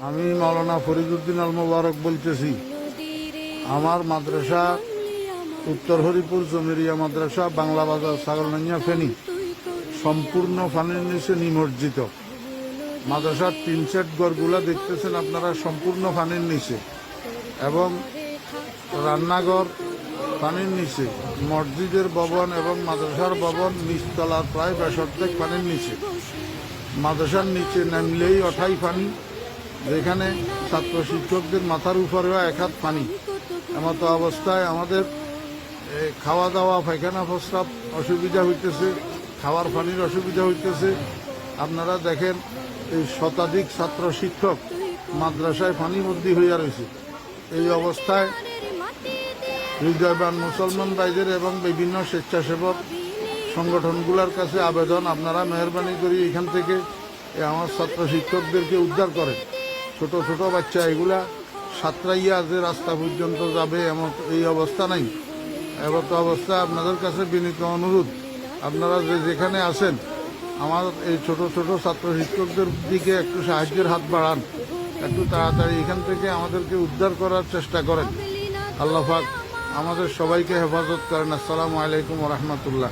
আমি মাওলানা ফরিদউদ্দিন আল মোবারক বলতেছি। আমার মাদ্রাসা উত্তর হরিপুর জমিরিয়া মাদ্রাসা, বাংলা বাজার, ছাগলনাইয়া, ফেনী সম্পূর্ণ পানির নিচে নিমজ্জিত। মাদ্রাসার 3 সেট ঘরগুলা দেখতেছেন আপনারা, সম্পূর্ণ পানির নিচে, এবং রান্নাঘর পানির নিচে, মসজিদের ভবন এবং মাদ্রাসার ভবন নিচতলার প্রায় 62 পানির নিচে। মাদ্রাসার নিচে নামলেই অঠাই পানি, যেখানে ছাত্র শিক্ষকদের মাথার উপরেও 1 হাত পানি। এমতো অবস্থায় আমাদের খাওয়া দাওয়া, পায়খানা প্রস্রাব অসুবিধা হইতেছে, খাওয়ার পানির অসুবিধা হইতেছে। আপনারা দেখেন, এই শতাধিক ছাত্র শিক্ষক মাদ্রাসায় পানিবন্দী হইয়া রয়েছে। এই অবস্থায় হৃদয়বান মুসলমান ভাইদের এবং বিভিন্ন স্বেচ্ছাসেবক সংগঠনগুলোর কাছে আবেদন, আপনারা মেহরবানি করে এখান থেকে আমার ছাত্র শিক্ষকদেরকে উদ্ধার করেন। ছোট ছোট বাচ্চা এগুলা সাঁতরাইয়া যে রাস্তা পর্যন্ত যাবে এমন এই অবস্থা নাই। এমত অবস্থা আপনাদের কাছে বিনীত অনুরোধ, আপনারা যেখানে আছেন আমার এই ছোট ছোট ছাত্র শিক্ষকদের দিকে একটু সাহায্যের হাত বাড়ান, একটু তাড়াতাড়ি এখান থেকে আমাদেরকে উদ্ধার করার চেষ্টা করেন। আল্লাহ পাক আমাদের সবাইকে হেফাজত করেন। আসসালামু আলাইকুম ওয়া রাহমাতুল্লাহ।